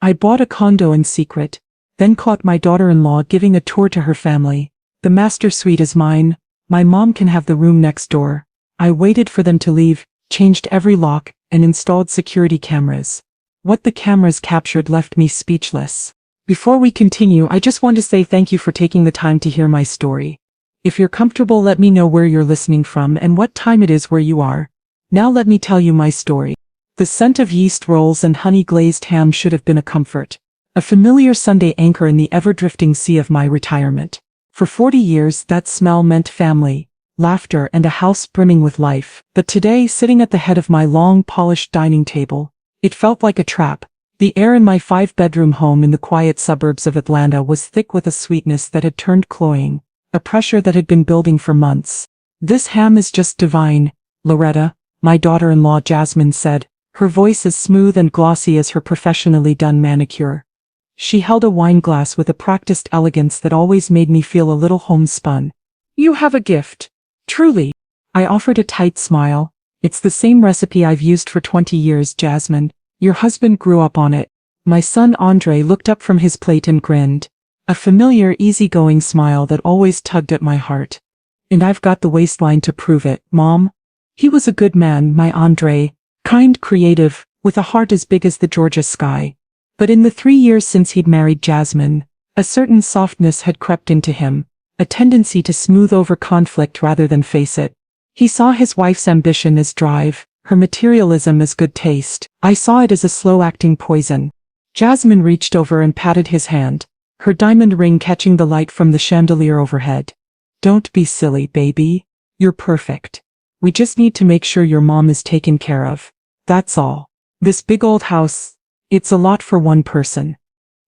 I bought a condo in secret, then caught my daughter-in-law giving a tour to her family. The master suite is mine, my mom can have the room next door. I waited for them to leave, changed every lock, and installed security cameras. What the cameras captured left me speechless. Before we continue, I just want to say thank you for taking the time to hear my story. If you're comfortable, let me know where you're listening from and what time it is where you are. Now let me tell you my story. The scent of yeast rolls and honey-glazed ham should have been a comfort. A familiar Sunday anchor in the ever-drifting sea of my retirement. For 40 years, that smell meant family, laughter, and a house brimming with life. But today, sitting at the head of my long, polished dining table, it felt like a trap. The air in my 5-bedroom home in the quiet suburbs of Atlanta was thick with a sweetness that had turned cloying, a pressure that had been building for months. "This ham is just divine, Loretta," my daughter-in-law Jasmine said, her voice as smooth and glossy as her professionally done manicure. She held a wine glass with a practiced elegance that always made me feel a little homespun. "You have a gift. Truly." I offered a tight smile. "It's the same recipe I've used for 20 years, Jasmine. Your husband grew up on it." My son Andre looked up from his plate and grinned. A familiar, easygoing smile that always tugged at my heart. "And I've got the waistline to prove it, Mom." He was a good man, my Andre. Kind, creative, with a heart as big as the Georgia sky. But in the 3 years since he'd married Jasmine, a certain softness had crept into him, a tendency to smooth over conflict rather than face it. He saw his wife's ambition as drive, her materialism as good taste. I saw it as a slow-acting poison. Jasmine reached over and patted his hand, her diamond ring catching the light from the chandelier overhead. "Don't be silly, baby. You're perfect. We just need to make sure your mom is taken care of. That's all. This big old house, it's a lot for one person."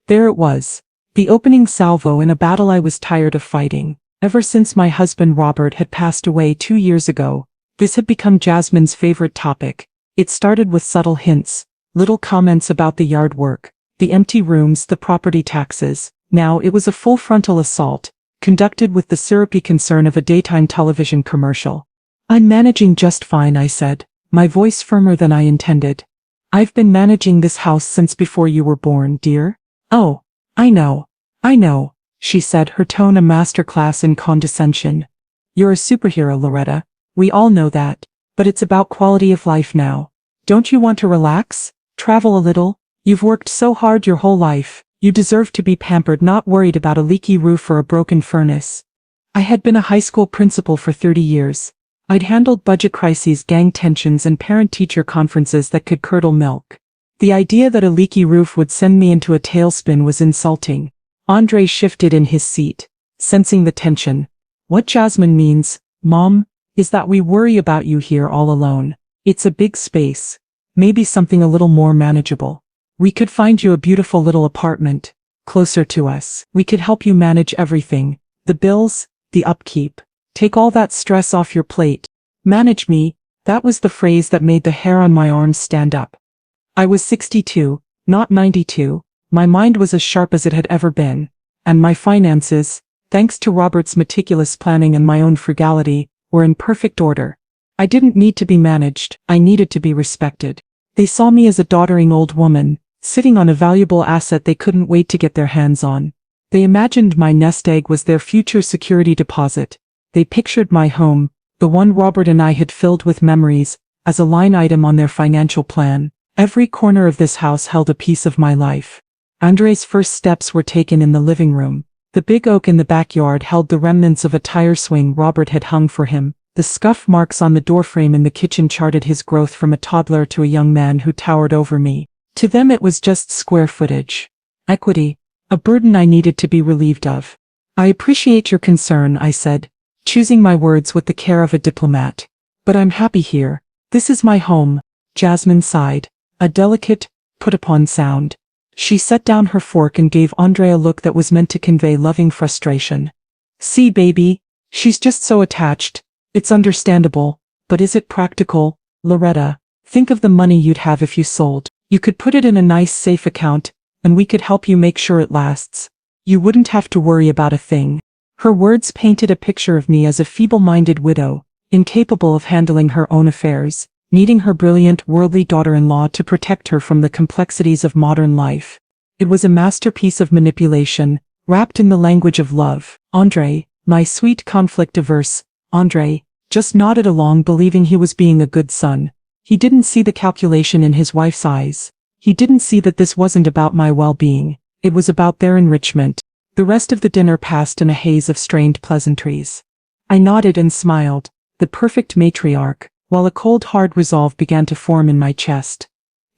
There it was, the opening salvo in a battle I was tired of fighting. Ever since my husband Robert had passed away 2 years ago, this had become Jasmine's favorite topic. It started with subtle hints, little comments about the yard work, the empty rooms, the property taxes. Now it was a full frontal assault, conducted with the syrupy concern of a daytime television commercial. "I'm managing just fine," I said, my voice firmer than I intended. "I've been managing this house since before you were born, dear." "Oh, I know, she said, her tone a masterclass in condescension. "You're a superhero, Loretta. We all know that. But it's about quality of life now. Don't you want to relax? Travel a little? You've worked so hard your whole life. You deserve to be pampered, not worried about a leaky roof or a broken furnace." I had been a high school principal for 30 years. I'd handled budget crises, gang tensions, and parent-teacher conferences that could curdle milk. The idea that a leaky roof would send me into a tailspin was insulting. Andre shifted in his seat, sensing the tension. "What Jasmine means, Mom, is that we worry about you here all alone. It's a big space. Maybe something a little more manageable. We could find you a beautiful little apartment, closer to us. We could help you manage everything, the bills, the upkeep. Take all that stress off your plate. Manage me." That was the phrase that made the hair on my arms stand up. I was 62, not 92. My mind was as sharp as it had ever been. And my finances, thanks to Robert's meticulous planning and my own frugality, were in perfect order. I didn't need to be managed, I needed to be respected. They saw me as a doddering old woman, sitting on a valuable asset they couldn't wait to get their hands on. They imagined my nest egg was their future security deposit. They pictured my home, the one Robert and I had filled with memories, as a line item on their financial plan. Every corner of this house held a piece of my life. Andre's first steps were taken in the living room. The big oak in the backyard held the remnants of a tire swing Robert had hung for him. The scuff marks on the doorframe in the kitchen charted his growth from a toddler to a young man who towered over me. To them it was just square footage. Equity, a burden I needed to be relieved of. "I appreciate your concern," I said, choosing my words with the care of a diplomat. "But I'm happy here. This is my home." Jasmine sighed, a delicate, put-upon sound. She set down her fork and gave Andre a look that was meant to convey loving frustration. "See, baby, she's just so attached. It's understandable, but is it practical, Loretta? Think of the money you'd have if you sold. You could put it in a nice safe account, and we could help you make sure it lasts. You wouldn't have to worry about a thing." Her words painted a picture of me as a feeble-minded widow, incapable of handling her own affairs, needing her brilliant, worldly daughter-in-law to protect her from the complexities of modern life. It was a masterpiece of manipulation, wrapped in the language of love. Andre, my sweet conflict-averse, Andre, just nodded along believing he was being a good son. He didn't see the calculation in his wife's eyes. He didn't see that this wasn't about my well-being. It was about their enrichment. The rest of the dinner passed in a haze of strained pleasantries. I nodded and smiled, the perfect matriarch, while a cold hard resolve began to form in my chest.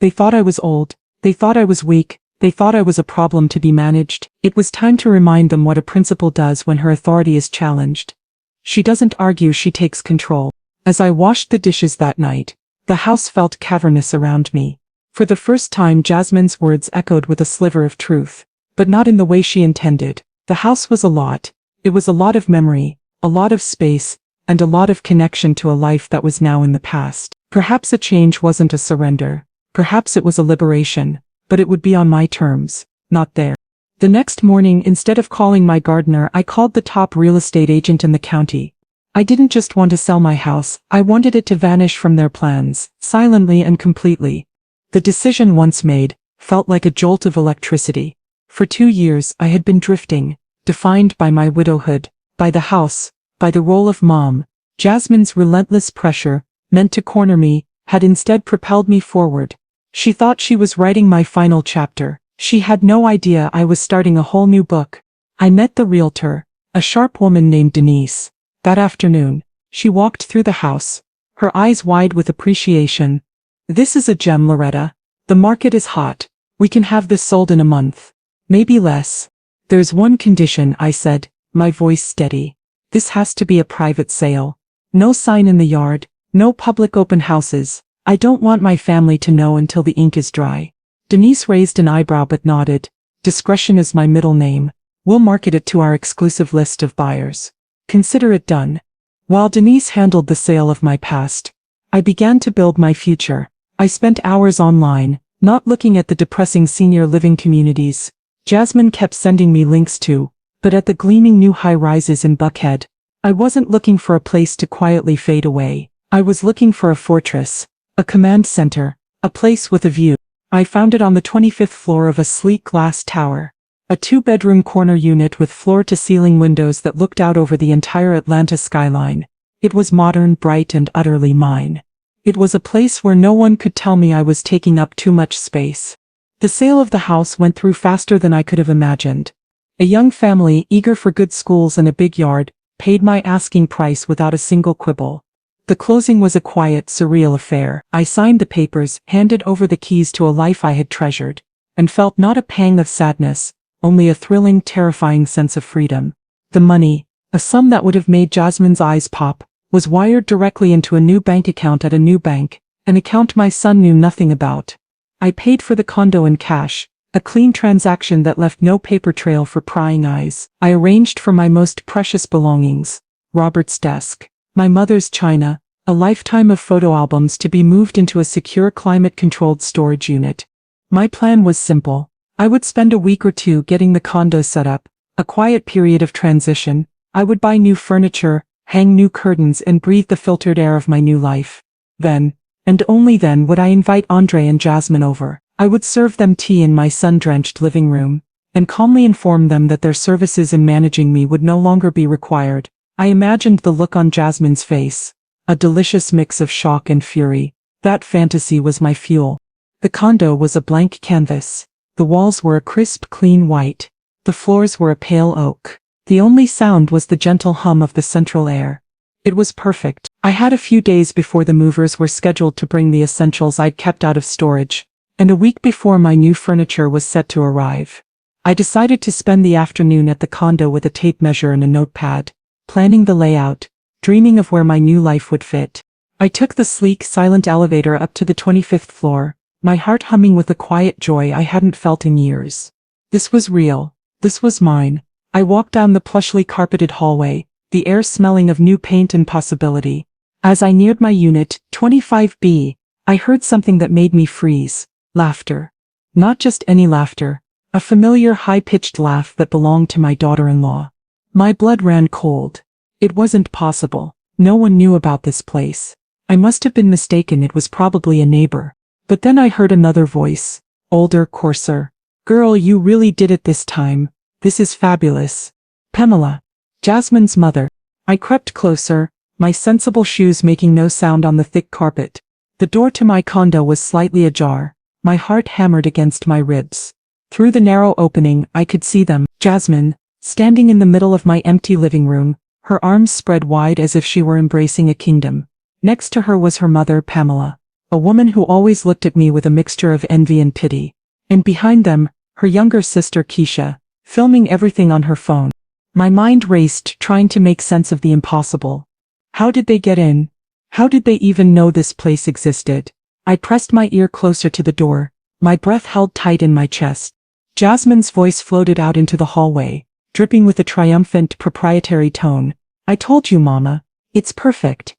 They thought I was old. They thought I was weak. They thought I was a problem to be managed. It was time to remind them what a principal does when her authority is challenged. She doesn't argue, she takes control. As I washed the dishes that night, the house felt cavernous around me. For the first time, Jasmine's words echoed with a sliver of truth, but not in the way she intended. The house was a lot. It was a lot of memory, a lot of space, and a lot of connection to a life that was now in the past. Perhaps a change wasn't a surrender. Perhaps it was a liberation, but it would be on my terms, not theirs. The next morning, instead of calling my gardener, I called the top real estate agent in the county. I didn't just want to sell my house, I wanted it to vanish from their plans, silently and completely. The decision once made felt like a jolt of electricity. For 2 years I had been drifting, defined by my widowhood, by the house, by the role of mom. Jasmine's relentless pressure, meant to corner me, had instead propelled me forward. She thought she was writing my final chapter. She had no idea I was starting a whole new book. I met the realtor, a sharp woman named Denise. That afternoon, she walked through the house, her eyes wide with appreciation. "This is a gem, Loretta. The market is hot. We can have this sold in a month. Maybe less. There's one condition," I said, my voice steady. "This has to be a private sale. No sign in the yard, no public open houses. I don't want my family to know until the ink is dry." Denise raised an eyebrow but nodded. "Discretion is my middle name. We'll market it to our exclusive list of buyers. Consider it done." While Denise handled the sale of my past, I began to build my future. I spent hours online, not looking at the depressing senior living communities Jasmine kept sending me links to, but at the gleaming new high-rises in Buckhead. I wasn't looking for a place to quietly fade away. I was looking for a fortress, a command center, a place with a view. I found it on the 25th floor of a sleek glass tower. A 2-bedroom corner unit with floor-to-ceiling windows that looked out over the entire Atlanta skyline. It was modern, bright, and utterly mine. It was a place where no one could tell me I was taking up too much space. The sale of the house went through faster than I could have imagined. A young family, eager for good schools and a big yard, paid my asking price without a single quibble. The closing was a quiet, surreal affair. I signed the papers, handed over the keys to a life I had treasured, and felt not a pang of sadness, only a thrilling, terrifying sense of freedom. The money, a sum that would have made Jasmine's eyes pop, was wired directly into a new bank account at a new bank, an account my son knew nothing about. I paid for the condo in cash, a clean transaction that left no paper trail for prying eyes. I arranged for my most precious belongings, Robert's desk, my mother's china, a lifetime of photo albums to be moved into a secure climate-controlled storage unit. My plan was simple. I would spend a week or two getting the condo set up, a quiet period of transition. I would buy new furniture, hang new curtains, and breathe the filtered air of my new life. Then, and only then, would I invite Andre and Jasmine over. I would serve them tea in my sun-drenched living room, and calmly inform them that their services in managing me would no longer be required. I imagined the look on Jasmine's face, a delicious mix of shock and fury. That fantasy was my fuel. The condo was a blank canvas. The walls were a crisp, clean white. The floors were a pale oak. The only sound was the gentle hum of the central air. It was perfect. I had a few days before the movers were scheduled to bring the essentials I'd kept out of storage, and a week before my new furniture was set to arrive. I decided to spend the afternoon at the condo with a tape measure and a notepad, planning the layout, dreaming of where my new life would fit. I took the sleek, silent elevator up to the 25th floor, my heart humming with a quiet joy I hadn't felt in years. This was real. This was mine. I walked down the plushly carpeted hallway, the air smelling of new paint and possibility. As I neared my unit, 25B, I heard something that made me freeze. Laughter. Not just any laughter. A familiar high-pitched laugh that belonged to my daughter-in-law. My blood ran cold. It wasn't possible. No one knew about this place. I must have been mistaken. It was probably a neighbor. But then I heard another voice. Older, coarser. Girl, you really did it this time. This is fabulous. Pamela, Jasmine's mother. I crept closer, my sensible shoes making no sound on the thick carpet. The door to my condo was slightly ajar, my heart hammered against my ribs. Through the narrow opening, I could see them, Jasmine, standing in the middle of my empty living room, her arms spread wide as if she were embracing a kingdom. Next to her was her mother, Pamela, a woman who always looked at me with a mixture of envy and pity. And behind them, her younger sister Keisha, filming everything on her phone. My mind raced, trying to make sense of the impossible. How did they get in? How did they even know this place existed? I pressed my ear closer to the door, my breath held tight in my chest. Jasmine's voice floated out into the hallway, dripping with a triumphant, proprietary tone. I told you, Mama. It's perfect.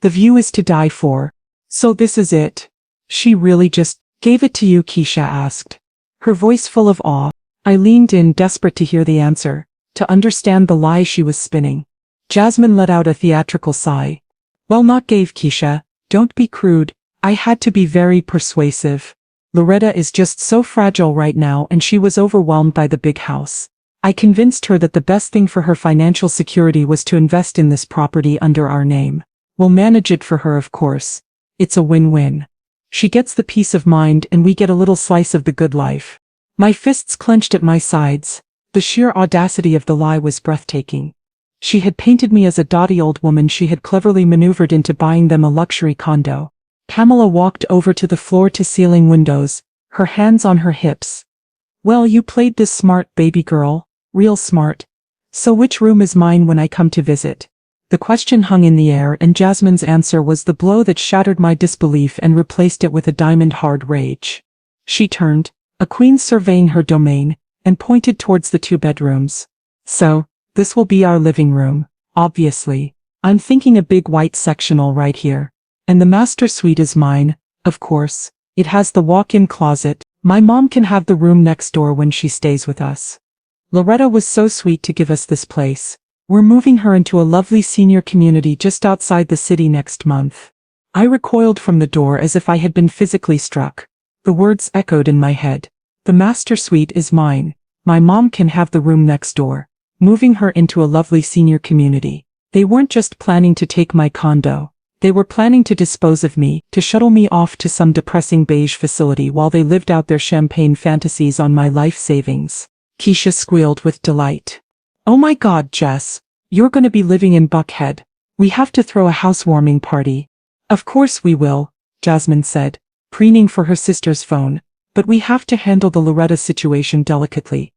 The view is to die for. So this is it. She really just gave it to you, Keisha asked, her voice full of awe. I leaned in, desperate to hear the answer, to understand the lie she was spinning. Jasmine let out a theatrical sigh. Well, not gave, Keisha. Don't be crude. I had to be very persuasive. Loretta is just so fragile right now, and she was overwhelmed by the big house. I convinced her that the best thing for her financial security was to invest in this property under our name. We'll manage it for her, of course. It's a win-win. She gets the peace of mind and we get a little slice of the good life. My fists clenched at my sides. The sheer audacity of the lie was breathtaking. She had painted me as a dotty old woman she had cleverly maneuvered into buying them a luxury condo. Pamela walked over to the floor-to-ceiling windows, her hands on her hips. Well, you played this smart, baby girl. Real smart. So which room is mine when I come to visit? The question hung in the air, and Jasmine's answer was the blow that shattered my disbelief and replaced it with a diamond-hard rage. She turned, a queen surveying her domain, and pointed towards the 2 bedrooms. So, this will be our living room, obviously. I'm thinking a big white sectional right here. And the master suite is mine, of course. It has the walk-in closet. My mom can have the room next door when she stays with us. Loretta was so sweet to give us this place. We're moving her into a lovely senior community just outside the city next month. I recoiled from the door as if I had been physically struck. The words echoed in my head. The master suite is mine. My mom can have the room next door. Moving her into a lovely senior community. They weren't just planning to take my condo. They were planning to dispose of me, to shuttle me off to some depressing beige facility while they lived out their champagne fantasies on my life savings. Keisha squealed with delight. Oh my God, Jess. You're gonna be living in Buckhead. We have to throw a housewarming party. Of course we will, Jasmine said, preening for her sister's phone. But we have to handle the Loretta situation delicately.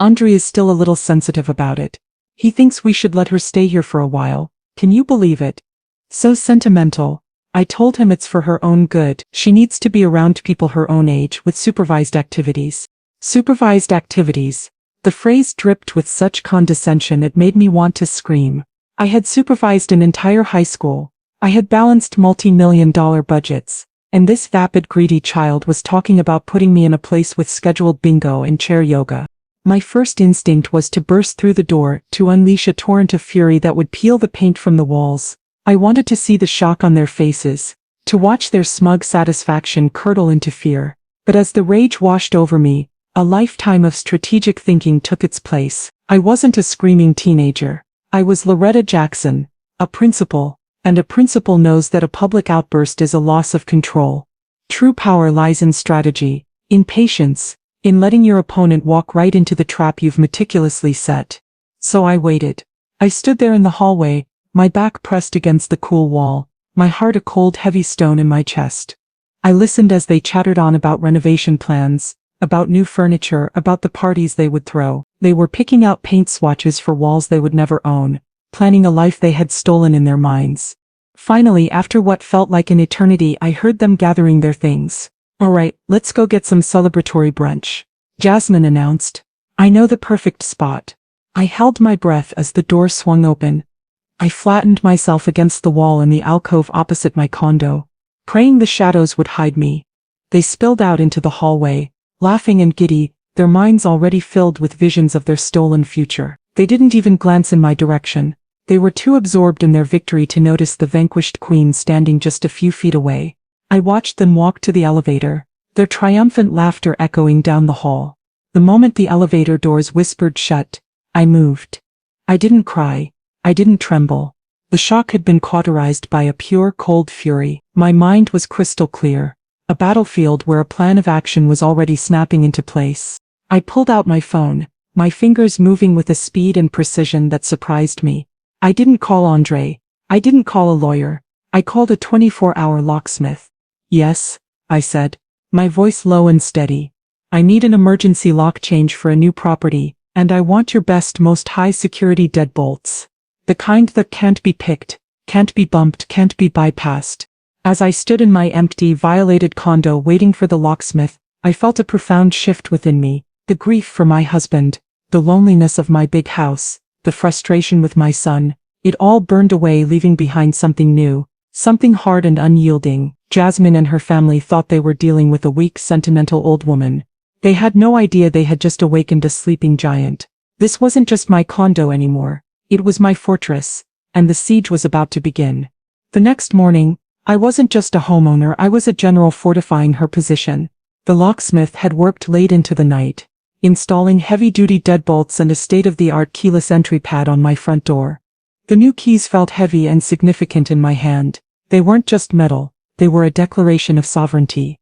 Andre is still a little sensitive about it. He thinks we should let her stay here for a while. Can you believe it? So sentimental. I told him it's for her own good. She needs to be around people her own age with supervised activities. Supervised activities. The phrase dripped with such condescension it made me want to scream. I had supervised an entire high school. I had balanced multi-million-dollar budgets. And this vapid, greedy child was talking about putting me in a place with scheduled bingo and chair yoga. My first instinct was to burst through the door, to unleash a torrent of fury that would peel the paint from the walls. I wanted to see the shock on their faces, to watch their smug satisfaction curdle into fear. But as the rage washed over me, a lifetime of strategic thinking took its place. I wasn't a screaming teenager. I was Loretta Jackson, a principal, and a principal knows that a public outburst is a loss of control. True power lies in strategy, in patience, in letting your opponent walk right into the trap you've meticulously set. So I waited. I stood there in the hallway, my back pressed against the cool wall, my heart a cold, heavy stone in my chest. I listened as they chattered on about renovation plans, about new furniture, about the parties they would throw. They were picking out paint swatches for walls they would never own, planning a life they had stolen in their minds. Finally, after what felt like an eternity, I heard them gathering their things. All right, let's go get some celebratory brunch, Jasmine announced. I know the perfect spot. I held my breath as the door swung open. I flattened myself against the wall in the alcove opposite my condo, praying the shadows would hide me. They spilled out into the hallway, laughing and giddy, their minds already filled with visions of their stolen future. They didn't even glance in my direction. They were too absorbed in their victory to notice the vanquished queen standing just a few feet away. I watched them walk to the elevator, their triumphant laughter echoing down the hall. The moment the elevator doors whispered shut, I moved. I didn't cry. I didn't tremble. The shock had been cauterized by a pure, cold fury. My mind was crystal clear. A battlefield where a plan of action was already snapping into place. I pulled out my phone, my fingers moving with a speed and precision that surprised me. I didn't call Andre. I didn't call a lawyer. I called a 24-hour locksmith. Yes, I said, my voice low and steady. I need an emergency lock change for a new property, and I want your best, most high-security deadbolts. The kind that can't be picked, can't be bumped, can't be bypassed. As I stood in my empty, violated condo waiting for the locksmith, I felt a profound shift within me. The grief for my husband, the loneliness of my big house, the frustration with my son, it all burned away, leaving behind something new, something hard and unyielding. Jasmine and her family thought they were dealing with a weak, sentimental old woman. They had no idea they had just awakened a sleeping giant. This wasn't just my condo anymore. It was my fortress, and the siege was about to begin. The next morning, I wasn't just a homeowner, I was a general fortifying her position. The locksmith had worked late into the night, installing heavy-duty deadbolts and a state-of-the-art keyless entry pad on my front door. The new keys felt heavy and significant in my hand. They weren't just metal, they were a declaration of sovereignty.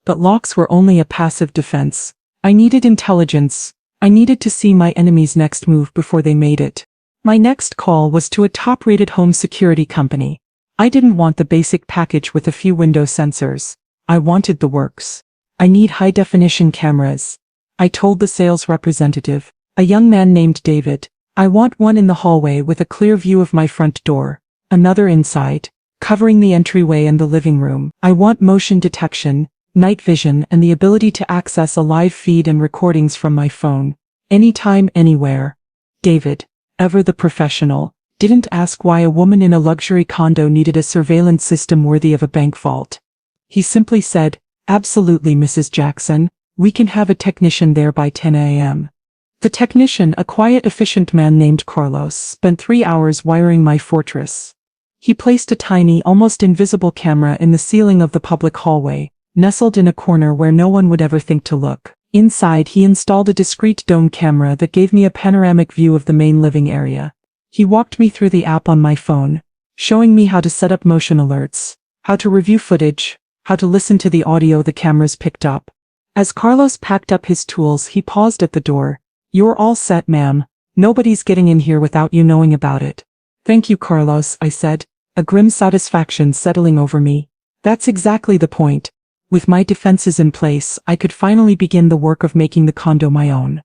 But locks were only a passive defense. I needed intelligence. I needed to see my enemy's next move before they made it. My next call was to a top-rated home security company. I didn't want the basic package with a few window sensors. I wanted the works. I need high-definition cameras. I told the sales representative, a young man named David, I want one in the hallway with a clear view of my front door, another inside, covering the entryway and the living room. I want motion detection, night vision, and the ability to access a live feed and recordings from my phone, anytime, anywhere. David, ever the professional, didn't ask why a woman in a luxury condo needed a surveillance system worthy of a bank vault. He simply said, absolutely, Mrs. Jackson, we can have a technician there by 10 a.m. The technician, a quiet, efficient man named Carlos, spent 3 hours wiring my fortress. He placed a tiny, almost invisible camera in the ceiling of the public hallway, nestled in a corner where no one would ever think to look. Inside, he installed a discrete dome camera that gave me a panoramic view of the main living area. He walked me through the app on my phone, showing me how to set up motion alerts, how to review footage, how to listen to the audio the cameras picked up. As Carlos packed up his tools, he paused at the door. You're all set, ma'am. Nobody's getting in here without you knowing about it. Thank you, Carlos, I said, a grim satisfaction settling over me. That's exactly the point. With my defenses in place, I could finally begin the work of making the condo my own.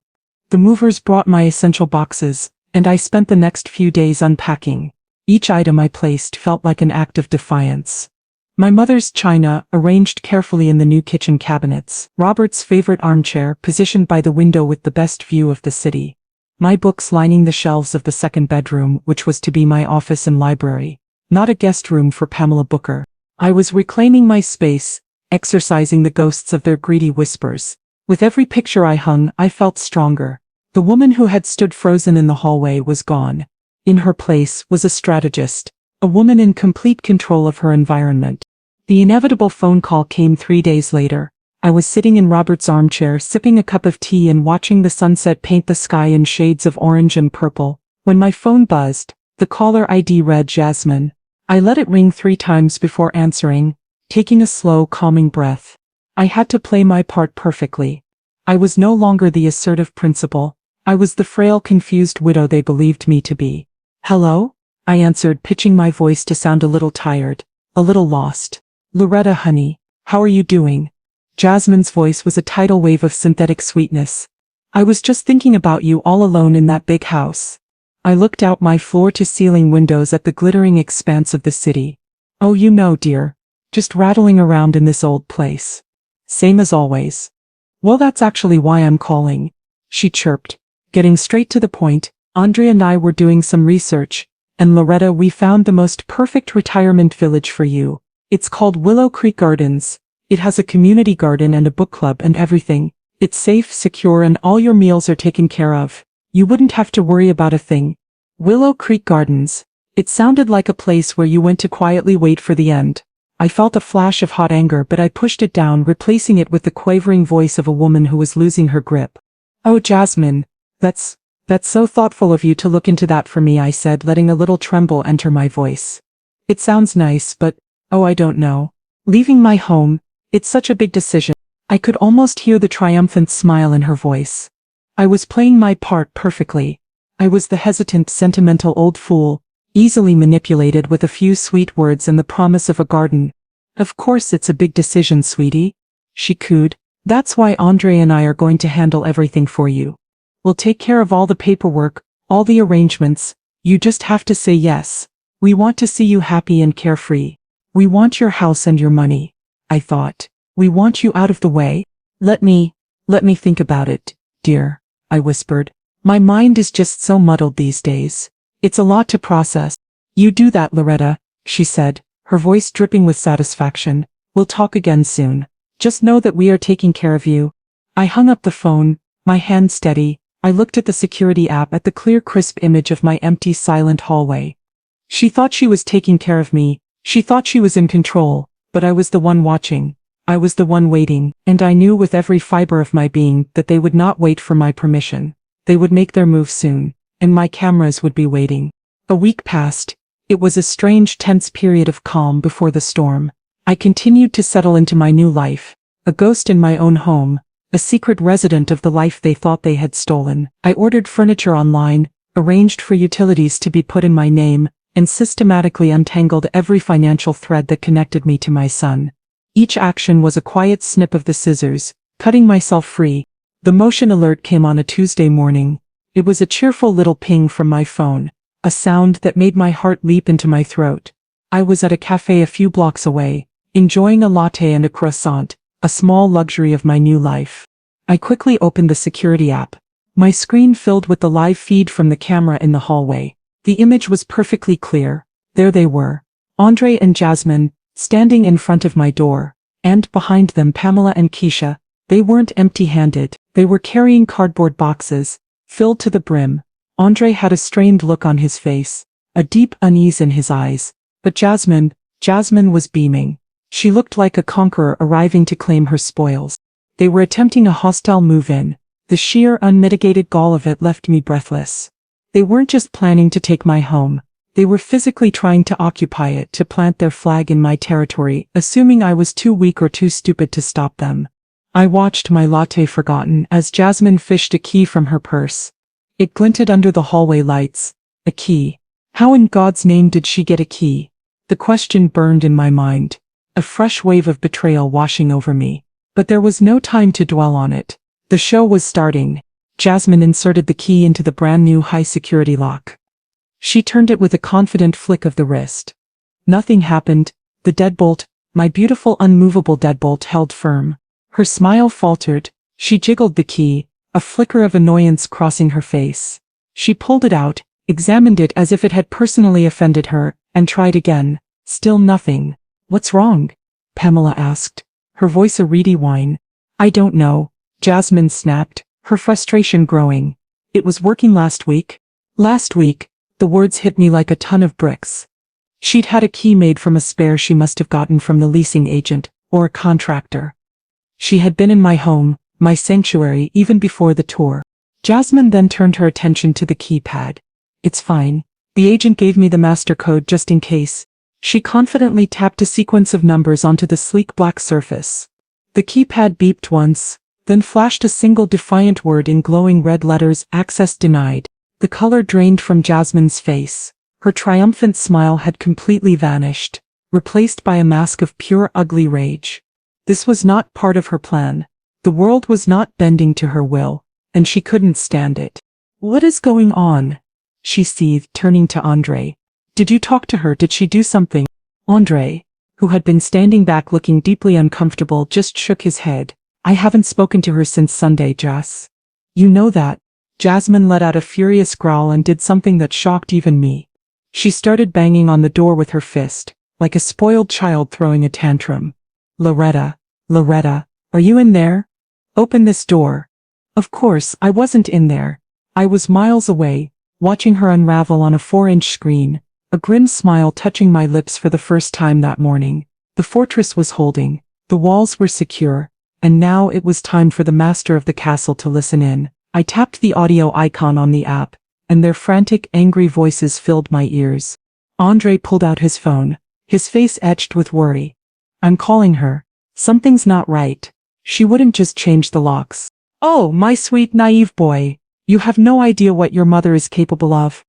The movers brought my essential boxes, and I spent the next few days unpacking. Each item I placed felt like an act of defiance. My mother's china, arranged carefully in the new kitchen cabinets. Robert's favorite armchair, positioned by the window with the best view of the city. My books lining the shelves of the second bedroom, which was to be my office and library. Not a guest room for Pamela Booker. I was reclaiming my space, exorcising the ghosts of their greedy whispers. With every picture I hung, I felt stronger. The woman who had stood frozen in the hallway was gone. In her place was a strategist, a woman in complete control of her environment. The inevitable phone call came 3 days later. I was sitting in Robert's armchair, sipping a cup of tea and watching the sunset paint the sky in shades of orange and purple, when my phone buzzed. The caller ID read Jasmine. I let it ring 3 times before answering, taking a slow, calming breath. I had to play my part perfectly. I was no longer the assertive principal. I was the frail, confused widow they believed me to be. Hello? I answered, pitching my voice to sound a little tired, a little lost. Loretta, honey, how are you doing? Jasmine's voice was a tidal wave of synthetic sweetness. I was just thinking about you all alone in that big house. I looked out my floor-to-ceiling windows at the glittering expanse of the city. Oh, you know, dear. Just rattling around in this old place. Same as always. Well, that's actually why I'm calling, she chirped, getting straight to the point. Andre and I were doing some research, and Loretta, we found the most perfect retirement village for you. It's called Willow Creek Gardens. It has a community garden and a book club and everything. It's safe, secure, and all your meals are taken care of. You wouldn't have to worry about a thing. Willow Creek Gardens. It sounded like a place where you went to quietly wait for the end. I felt a flash of hot anger, but I pushed it down, replacing it with the quavering voice of a woman who was losing her grip. Oh, Jasmine, that's, that's so thoughtful of you to look into that for me, I said, letting a little tremble enter my voice. It sounds nice, but, oh, I don't know. Leaving my home, it's such a big decision. I could almost hear the triumphant smile in her voice. I was playing my part perfectly. I was the hesitant, sentimental old fool, easily manipulated with a few sweet words and the promise of a garden. Of course it's a big decision, sweetie, she cooed. That's why Andre and I are going to handle everything for you. We'll take care of all the paperwork, all the arrangements. You just have to say yes. We want to see you happy and carefree. We want your house and your money. I thought. We want you out of the way. Let me think about it, dear, I whispered. My mind is just so muddled these days. It's a lot to process. You do that, Loretta, she said, her voice dripping with satisfaction. We'll talk again soon. Just know that we are taking care of you. I hung up the phone, my hand steady. I looked at the security app at the clear, crisp image of my empty, silent hallway. She thought she was taking care of me. She thought she was in control, but I was the one watching. I was the one waiting, and I knew with every fiber of my being that they would not wait for my permission. They would make their move soon, and my cameras would be waiting. A week passed. It was a strange, tense period of calm before the storm. I continued to settle into my new life, a ghost in my own home, a secret resident of the life they thought they had stolen. I ordered furniture online, arranged for utilities to be put in my name, and systematically untangled every financial thread that connected me to my son. Each action was a quiet snip of the scissors, cutting myself free. The motion alert came on a Tuesday morning. It was a cheerful little ping from my phone, a sound that made my heart leap into my throat. I was at a cafe a few blocks away, enjoying a latte and a croissant, a small luxury of my new life. I quickly opened the security app. My screen filled with the live feed from the camera in the hallway. The image was perfectly clear. There they were, Andre and Jasmine, standing in front of my door, and behind them Pamela and Keisha. They weren't empty-handed. They were carrying cardboard boxes, filled to the brim. Andre had a strained look on his face, a deep unease in his eyes. But Jasmine was beaming. She looked like a conqueror arriving to claim her spoils. They were attempting a hostile move-in. The sheer unmitigated gall of it left me breathless. They weren't just planning to take my home. They were physically trying to occupy it, to plant their flag in my territory, assuming I was too weak or too stupid to stop them. I watched my latte forgotten as Jasmine fished a key from her purse. It glinted under the hallway lights. A key. How in God's name did she get a key? The question burned in my mind. A fresh wave of betrayal washing over me. But there was no time to dwell on it. The show was starting. Jasmine inserted the key into the brand new high-security lock. She turned it with a confident flick of the wrist. Nothing happened. The deadbolt, my beautiful unmovable deadbolt, held firm. Her smile faltered. She jiggled the key, a flicker of annoyance crossing her face. She pulled it out, examined it as if it had personally offended her, and tried again. Still nothing. What's wrong? Pamela asked, her voice a reedy whine. I don't know, Jasmine snapped, her frustration growing. It was working last week. Last week. The words hit me like a ton of bricks. She'd had a key made from a spare she must have gotten from the leasing agent, or a contractor. She had been in my home, my sanctuary, even before the tour. Jasmine then turned her attention to the keypad. It's fine. The agent gave me the master code just in case. She confidently tapped a sequence of numbers onto the sleek black surface. The keypad beeped once, then flashed a single defiant word in glowing red letters: access denied. The color drained from Jasmine's face. Her triumphant smile had completely vanished, replaced by a mask of pure ugly rage. This was not part of her plan. The world was not bending to her will, and she couldn't stand it. What is going on? She seethed, turning to Andre. Did you talk to her? Did she do something? Andre, who had been standing back looking deeply uncomfortable, just shook his head. I haven't spoken to her since Sunday, Jas. You know that. Jasmine let out a furious growl and did something that shocked even me. She started banging on the door with her fist, like a spoiled child throwing a tantrum. Loretta, are you in there? Open this door. Of course, I wasn't in there. I was miles away, watching her unravel on a 4-inch screen, a grim smile touching my lips for the first time that morning. The fortress was holding, the walls were secure, and now it was time for the master of the castle to listen in. I tapped the audio icon on the app, and their frantic, angry voices filled my ears. Andre pulled out his phone, his face etched with worry. I'm calling her. Something's not right. She wouldn't just change the locks. Oh, my sweet naive boy. You have no idea what your mother is capable of.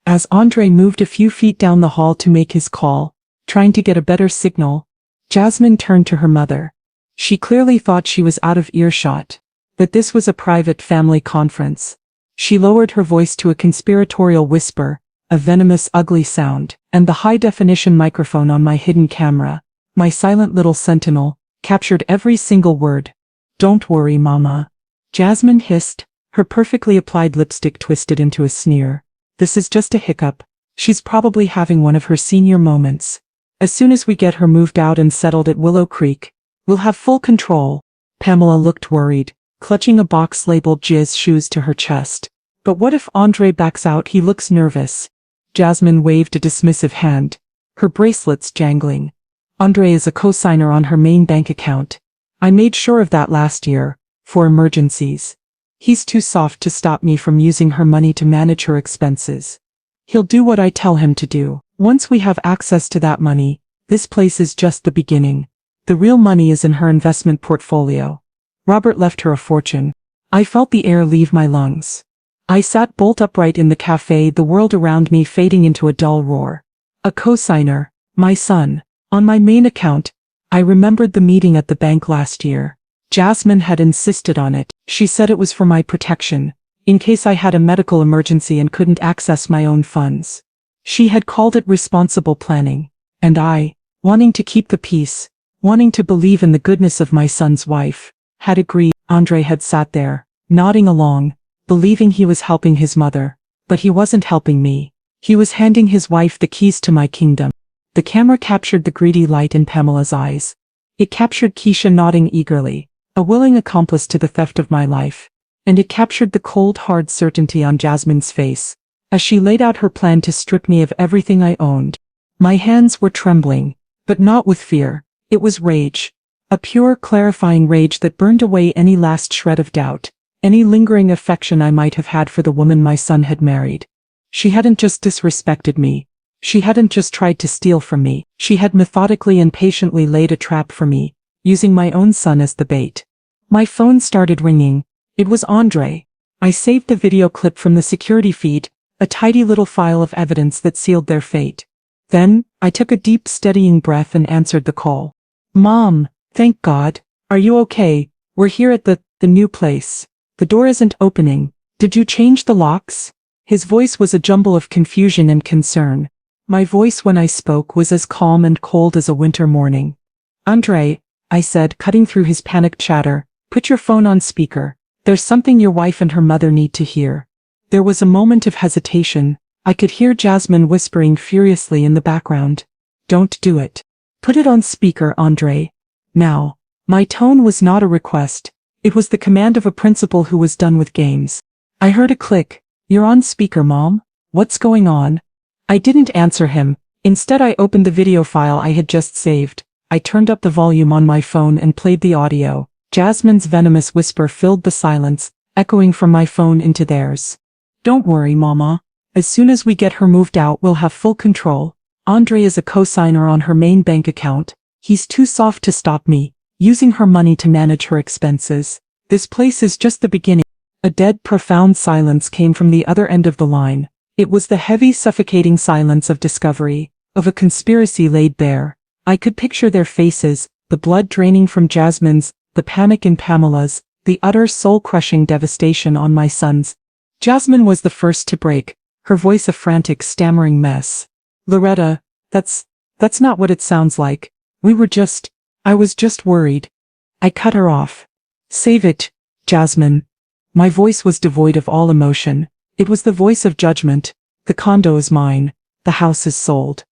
As Andre moved a few feet down the hall to make his call, trying to get a better signal, Jasmine turned to her mother. She clearly thought she was out of earshot, but this was a private family conference. She lowered her voice to a conspiratorial whisper, a venomous, ugly sound, and the high-definition microphone on my hidden camera, my silent little sentinel, captured every single word. Don't worry, Mama. Jasmine hissed, her perfectly applied lipstick twisted into a sneer. This is just a hiccup. She's probably having one of her senior moments. As soon as we get her moved out and settled at Willow Creek, we'll have full control. Pamela looked worried, clutching a box labeled Jizz shoes to her chest. But what if Andre backs out? He looks nervous. Jasmine waved a dismissive hand, her bracelets jangling. Andre is a co-signer on her main bank account. I made sure of that last year, for emergencies. He's too soft to stop me from using her money to manage her expenses. He'll do what I tell him to do. Once we have access to that money, this place is just the beginning. The real money is in her investment portfolio. Robert left her a fortune. I felt the air leave my lungs. I sat bolt upright in the cafe, the world around me fading into a dull roar. A co-signer, my son, on my main account. I remembered the meeting at the bank last year. Jasmine had insisted on it. She said it was for my protection, in case I had a medical emergency and couldn't access my own funds. She had called it responsible planning, and I, wanting to keep the peace, wanting to believe in the goodness of my son's wife, had agreed. Andre had sat there, nodding along, believing he was helping his mother, but he wasn't helping me. He was handing his wife the keys to my kingdom. The camera captured the greedy light in Pamela's eyes. It captured Keisha nodding eagerly, a willing accomplice to the theft of my life. And it captured the cold, hard certainty on Jasmine's face, as she laid out her plan to strip me of everything I owned. My hands were trembling, but not with fear. It was rage. A pure, clarifying rage that burned away any last shred of doubt, any lingering affection I might have had for the woman my son had married. She hadn't just disrespected me. She hadn't just tried to steal from me. She had methodically and patiently laid a trap for me, using my own son as the bait. My phone started ringing. It was Andre. I saved the video clip from the security feed, a tidy little file of evidence that sealed their fate. Then, I took a deep, steadying breath and answered the call. Mom, thank God. Are you okay? We're here at the new place. The door isn't opening. Did you change the locks? His voice was a jumble of confusion and concern. My voice when I spoke was as calm and cold as a winter morning. Andre, I said, cutting through his panicked chatter, put your phone on speaker. There's something your wife and her mother need to hear. There was a moment of hesitation. I could hear Jasmine whispering furiously in the background. Don't do it. Put it on speaker, Andre. Now. My tone was not a request. It was the command of a principal who was done with games. I heard a click. You're on speaker, Mom. What's going on? I didn't answer him. Instead, I opened the video file I had just saved. I turned up the volume on my phone and played the audio. Jasmine's venomous whisper filled the silence, echoing from my phone into theirs. Don't worry, Mama. As soon as we get her moved out, we'll have full control. Andre is a co-signer on her main bank account. He's too soft to stop me, using her money to manage her expenses. This place is just the beginning. A dead, profound silence came from the other end of the line. It was the heavy, suffocating silence of discovery, of a conspiracy laid bare. I could picture their faces, the blood draining from Jasmine's, the panic in Pamela's, the utter soul-crushing devastation on my son's. Jasmine was the first to break, her voice a frantic, stammering mess. Loretta, that's not what it sounds like. I was just worried. I cut her off. Save it, Jasmine. My voice was devoid of all emotion. It was the voice of judgment. The condo is mine. The house is sold.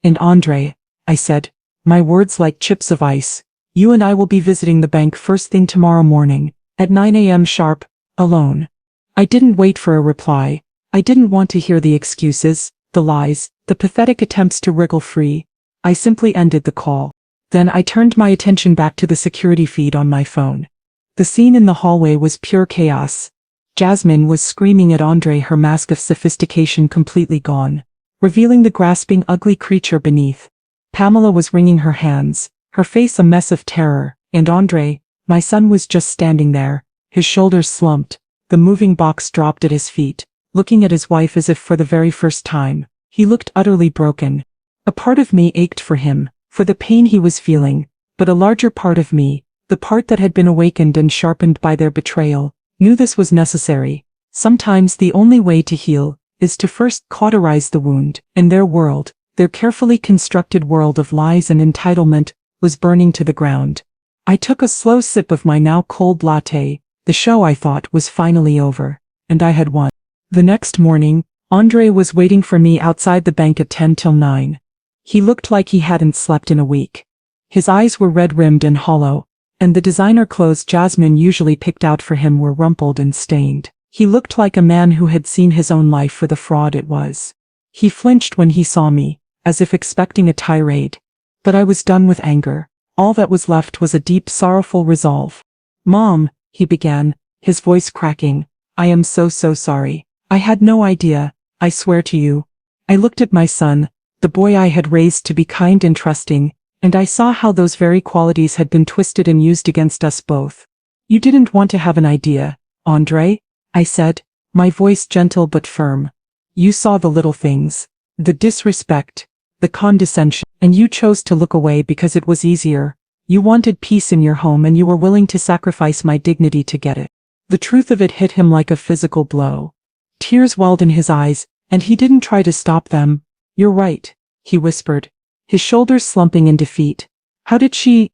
And Andre, I said, my words like chips of ice. You and I will be visiting the bank first thing tomorrow morning, at 9 a.m. sharp, alone. I didn't wait for a reply. I didn't want to hear the excuses, the lies, the pathetic attempts to wriggle free. I simply ended the call. Then I turned my attention back to the security feed on my phone. The scene in the hallway was pure chaos. Jasmine was screaming at Andre, her mask of sophistication completely gone, revealing the grasping, ugly creature beneath. Pamela was wringing her hands, her face a mess of terror, and Andre, my son, was just standing there, his shoulders slumped, the moving box dropped at his feet, looking at his wife as if for the very first time. He looked utterly broken. A part of me ached for him, for the pain he was feeling, but a larger part of me, the part that had been awakened and sharpened by their betrayal, knew this was necessary. Sometimes the only way to heal is to first cauterize the wound. In their world, their carefully constructed world of lies and entitlement, was burning to the ground. I took a slow sip of my now cold latte. The show, I thought, was finally over, and I had won. The next morning, Andre was waiting for me outside the bank at 10 till 9. He looked like he hadn't slept in a week. His eyes were red-rimmed and hollow, and the designer clothes Jasmine usually picked out for him were rumpled and stained. He looked like a man who had seen his own life for the fraud it was. He flinched when he saw me, as if expecting a tirade. But I was done with anger. All that was left was a deep, sorrowful resolve. "Mom," he began, his voice cracking, "I am so sorry. I had no idea, I swear to you." I looked at my son, the boy I had raised to be kind and trusting, and I saw how those very qualities had been twisted and used against us both. "You didn't want to have an idea, Andre," I said, my voice gentle but firm. "You saw the little things, the disrespect, the condescension, and you chose to look away because it was easier. You wanted peace in your home and you were willing to sacrifice my dignity to get it." The truth of it hit him like a physical blow. Tears welled in his eyes, and he didn't try to stop them. "You're right," he whispered, his shoulders slumping in defeat. How did she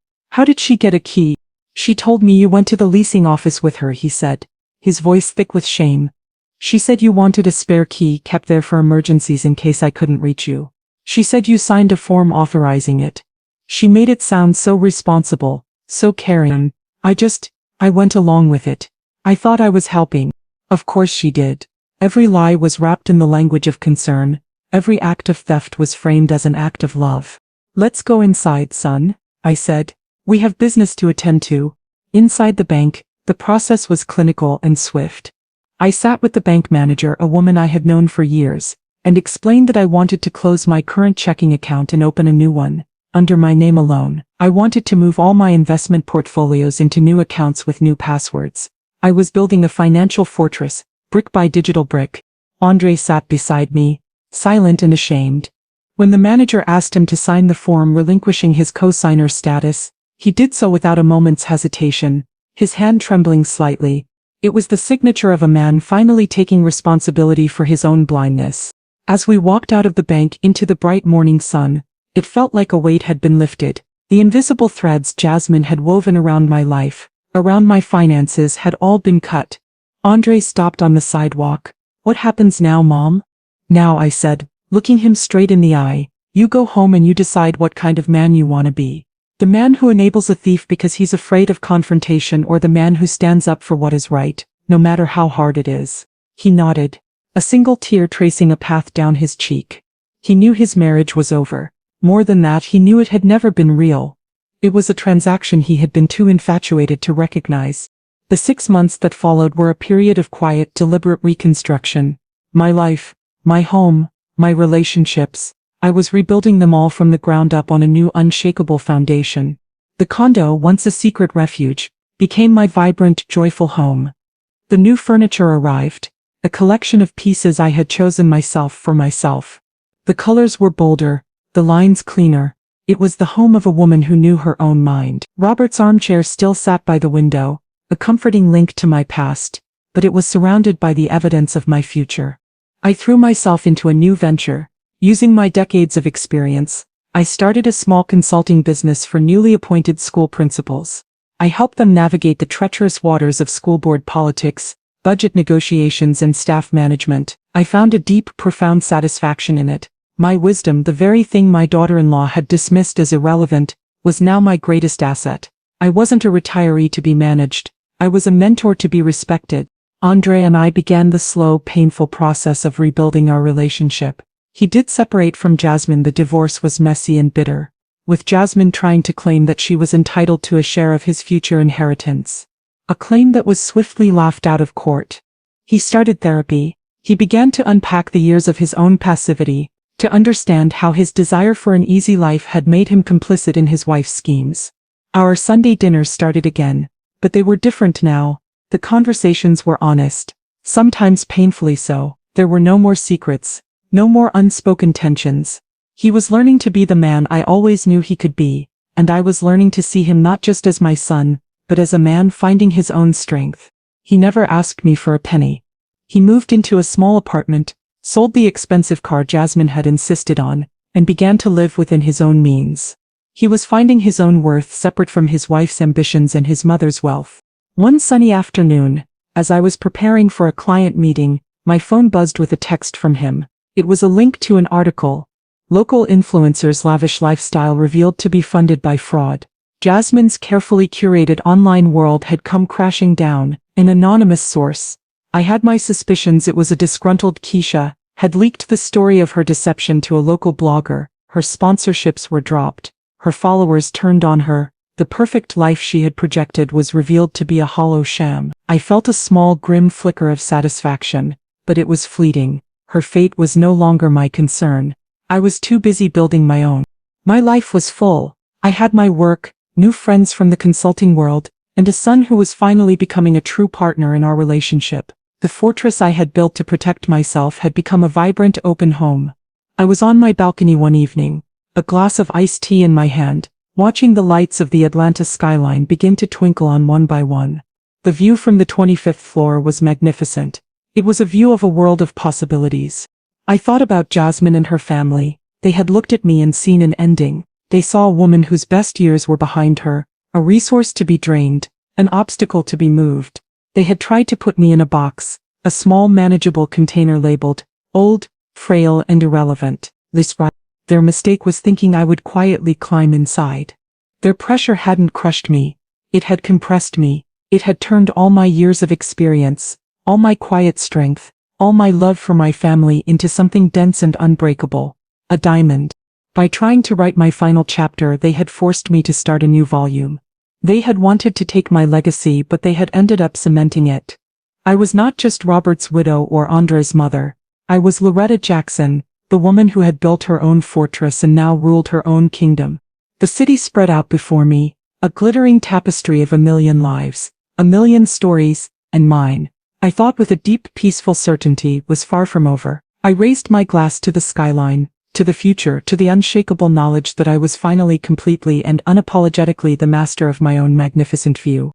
get a key?" "She told me you went to the leasing office with her," he said, his voice thick with shame. "She said you wanted a spare key kept there for emergencies in case I couldn't reach you. She said you signed a form authorizing it. She made it sound so responsible, so caring. I went along with it. I thought I was helping." Of course she did. Every lie was wrapped in the language of concern. Every act of theft was framed as an act of love. "Let's go inside, son," I said. "We have business to attend to." Inside the bank, the process was clinical and swift. I sat with the bank manager, a woman I had known for years, and explained that I wanted to close my current checking account and open a new one, under my name alone. I wanted to move all my investment portfolios into new accounts with new passwords. I was building a financial fortress, brick by digital brick. Andre sat beside me, silent and ashamed. When the manager asked him to sign the form relinquishing his co-signer status, he did so without a moment's hesitation, his hand trembling slightly. It was the signature of a man finally taking responsibility for his own blindness. As we walked out of the bank into the bright morning sun, it felt like a weight had been lifted. The invisible threads Jasmine had woven around my life, around my finances, had all been cut. Andre stopped on the sidewalk. "What happens now, Mom?" "Now," I said, looking him straight in the eye, "you go home and you decide what kind of man you want to be. The man who enables a thief because he's afraid of confrontation, or the man who stands up for what is right, no matter how hard it is." He nodded, a single tear tracing a path down his cheek. He knew his marriage was over. More than that, he knew it had never been real. It was a transaction he had been too infatuated to recognize. The 6 months that followed were a period of quiet, deliberate reconstruction. My life, my home, my relationships, I was rebuilding them all from the ground up on a new, unshakable foundation. The condo, once a secret refuge, became my vibrant, joyful home. The new furniture arrived, a collection of pieces I had chosen myself for myself. The colors were bolder, the lines cleaner. It was the home of a woman who knew her own mind. Robert's armchair still sat by the window, a comforting link to my past, but it was surrounded by the evidence of my future. I threw myself into a new venture. Using my decades of experience, I started a small consulting business for newly appointed school principals. I helped them navigate the treacherous waters of school board politics, budget negotiations, and staff management. I found a deep, profound satisfaction in it. My wisdom, the very thing my daughter-in-law had dismissed as irrelevant, was now my greatest asset. I wasn't a retiree to be managed. I was a mentor to be respected. Andre and I began the slow, painful process of rebuilding our relationship. He did separate from Jasmine. The divorce was messy and bitter, with Jasmine trying to claim that she was entitled to a share of his future inheritance. A claim that was swiftly laughed out of court. He started therapy. He began to unpack the years of his own passivity, to understand how his desire for an easy life had made him complicit in his wife's schemes. Our Sunday dinners started again, but they were different now. The conversations were honest, sometimes painfully so. There were no more secrets, no more unspoken tensions. He was learning to be the man I always knew he could be, and I was learning to see him not just as my son, but as a man finding his own strength. He never asked me for a penny. He moved into a small apartment, sold the expensive car Jasmine had insisted on, and began to live within his own means. He was finding his own worth separate from his wife's ambitions and his mother's wealth. One sunny afternoon, as I was preparing for a client meeting, my phone buzzed with a text from him. It was a link to an article. Local influencers' lavish lifestyle revealed to be funded by fraud. Jasmine's carefully curated online world had come crashing down. An anonymous source. I had my suspicions it was a disgruntled Keisha, had leaked the story of her deception to a local blogger. Her sponsorships were dropped. Her followers turned on her. The perfect life she had projected was revealed to be a hollow sham. I felt a small grim flicker of satisfaction, but it was fleeting. Her fate was no longer my concern. I was too busy building my own. My life was full. I had my work, new friends from the consulting world, and a son who was finally becoming a true partner in our relationship. The fortress I had built to protect myself had become a vibrant open home. I was on my balcony one evening, a glass of iced tea in my hand, watching the lights of the Atlanta skyline begin to twinkle on one by one. The view from the 25th floor was magnificent. It was a view of a world of possibilities. I thought about Jasmine and her family. They had looked at me and seen an ending. They saw a woman whose best years were behind her, a resource to be drained, an obstacle to be moved. They had tried to put me in a box, a small manageable container labeled, old, frail and irrelevant. Their mistake was thinking I would quietly climb inside. Their pressure hadn't crushed me. It had compressed me. It had turned all my years of experience, all my quiet strength, all my love for my family into something dense and unbreakable. A diamond. By trying to write my final chapter, they had forced me to start a new volume. They had wanted to take my legacy, but they had ended up cementing it. I was not just Robert's widow or Andre's mother. I was Loretta Jackson, the woman who had built her own fortress and now ruled her own kingdom. The city spread out before me, a glittering tapestry of a million lives, a million stories, and mine, I thought with a deep, peaceful certainty, was far from over. I raised my glass to the skyline, to the future, to the unshakable knowledge that I was finally completely and unapologetically the master of my own magnificent view.